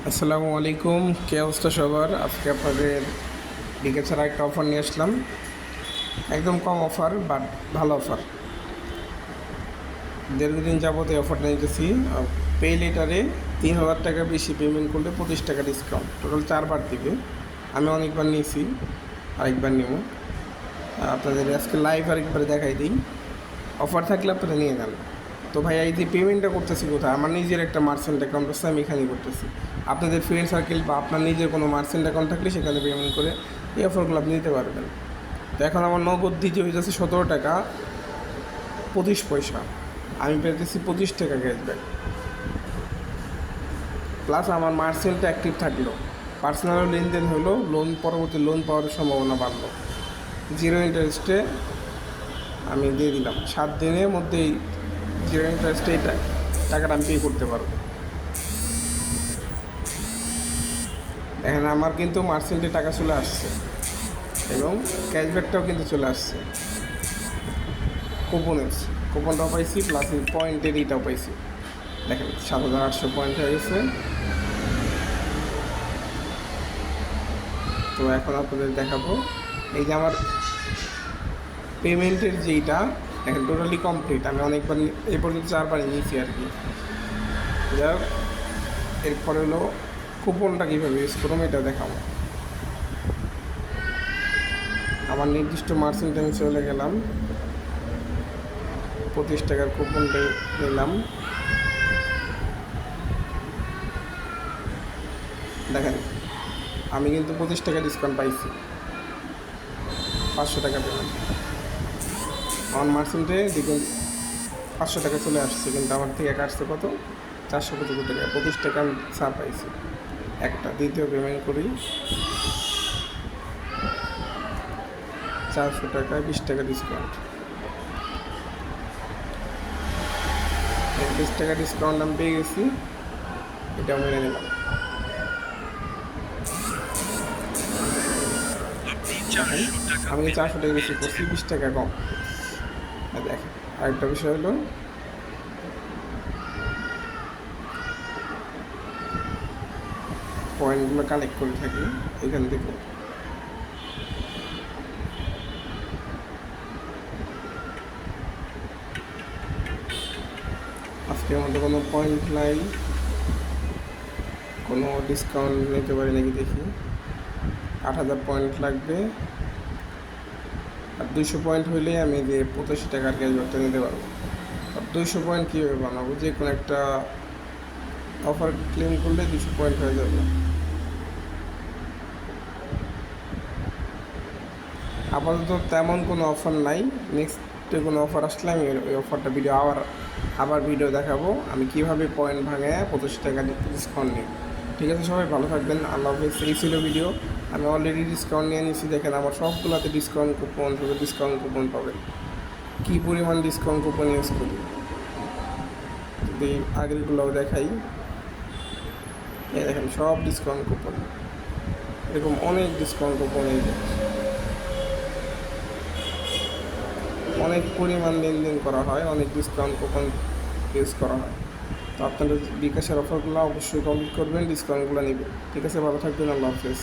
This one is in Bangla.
আসসালামু আলাইকুম, কে অবস্থা সবার? আজকে আপনাদের দিকে ছাড়া একটা অফার নিয়ে আসলাম। একদম কম অফার, বাট ভালো অফার। দীর্ঘদিন যাবত এই অফারটা নিতেছি। পে লেটারে 3,000 টাকা বেশি পেমেন্ট করলে 25 টাকা ডিসকাউন্ট, টোটাল 4বার দিবে। আমি অনেকবার নিয়েছি, আরেকবার নেব। আপনাদের আজকে লাইভ আরেকবার দেখাই দিই। অফার থাকলে আপনারা নিয়ে নেন। তো ভাই, এই যে পেমেন্টটা করতেছি কোথায়? আমার নিজের একটা মার্চেন্ট অ্যাকাউন্ট আছে, আমি এখানেই করতেছি। আপনাদের ফ্রেন্ড সার্কেল বা আপনার নিজের কোনো মার্চেন্ট অ্যাকাউন্ট থাকলে সেখানে পেমেন্ট করে এই অফারগুলো আপনি নিতে পারবেন। তো এখন আমার নগদ দিতে হয়ে যাচ্ছে 17 টাকা 25 পয়সা। আমি পেতেছি 25 টাকা ক্যাশব্যাক, প্লাস আমার মার্চেন্টটা অ্যাক্টিভ থাকলো, পার্সোনাল লেনদেন হলো, পরবর্তী লোন পাওয়ার সম্ভাবনা বাড়লো। জিরো ইন্টারেস্টে আমি দিয়ে দিলাম, 7 দিনের মধ্যেই জিরো ইন্টারেস্টে এই টাকাটা আমি পে করতে পারবো। দেখেন, আমার কিন্তু মার্চেন্টে টাকা চলে আসছে এবং ক্যাশব্যাকটাও কিন্তু চলে আসছে। কুপনটাও পাইছি, প্লাস পয়েন্টের এইটাও পাইছি। দেখেন, 7,800 পয়েন্ট হয়ে গেছে। তো এখন আপনাদের দেখাবো এই যে আমার পেমেন্টের যেইটা, দেখেন টোটালি কমপ্লিট। আমি অনেকবার এই পর্যন্ত 4বার নিয়েছি আর কি। যাই হোক, এরপরে হলো কুপনটা কীভাবে ইউজ করবো এটা দেখাবো। আমার নির্দিষ্ট মার্চেন্টে আমি চলে গেলাম, 25 টাকার কুপনটা নিলাম। দেখেন, আমি কিন্তু 25 টাকা ডিসকাউন্ট পাইছি, 500 টাকা পেলাম। আমার মার্চেন্টে দেখুন 500 টাকা চলে আসছে, কিন্তু আমার থেকে কাটছে কত? 475 টাকা। 25 টাকা আমি ছাড় পাইছি। একটা দ্বিতীয় পেমেন্ট করি, 400 টাকায় 20 টাকা ডিসকাউন্ট। 20 টাকা ডিসকাউন্ট আমি পেয়ে গেছি, এটা মেনে নিলাম। আমি 400 টাকা বেশি করছি, 20 টাকা কম। দেখেন, আরেকটা বিষয় হলো পয়েন্টগুলো কালেক্ট করে থাকি এখান থেকে। আজকের মধ্যে কোনো পয়েন্ট নাই, কোনো ডিসকাউন্ট নিতে পারি নাকি দেখি। 8,000 পয়েন্ট লাগবে, আর 200 পয়েন্ট হইলেই আমি যে 85 টাকার ক্যাশব্যাকটা নিতে পারবো। আর 200 পয়েন্ট কীভাবে বানাবো? যে কোনো একটা অফার ক্লেম করলে 200 পয়েন্ট হয়ে যাবে। আপাতত তেমন কোনো অফার নাই। নেক্সটে কোনো অফার আসলে আমি ওই অফারটা আবার ভিডিও দেখাবো, আমি কীভাবে পয়েন্ট ভাঙে 25 টাকা ডিসকাউন্ট নিই। ঠিক আছে, সবাই ভালো থাকবেন, আল্লাহ হাফেজ। এই ছিল ভিডিও। আমি অলরেডি ডিসকাউন্ট নিয়ে নিয়েছি। দেখেন, আমার সবগুলোতে ডিসকাউন্ট কুপন পাবেন। কী পরিমাণ ডিসকাউন্ট কুপন ইউজ করি যদি আগেরগুলোও দেখাই। এই দেখেন, সব ডিসকাউন্ট কুপন, এরকম অনেক ডিসকাউন্ট কুপন, অনেক পরিমাণ লেনদেন করা হয়, অনেক ডিসকাউন্ট কুপন ইউজ করা হয়। তো আপনাদের বিকাশের অফারগুলো অবশ্যই কমপ্লিট করবেন, ডিসকাউন্টগুলো নেবেন। ঠিক আছে, ভালো থাকবেন, আল্লাহ হাফেজ।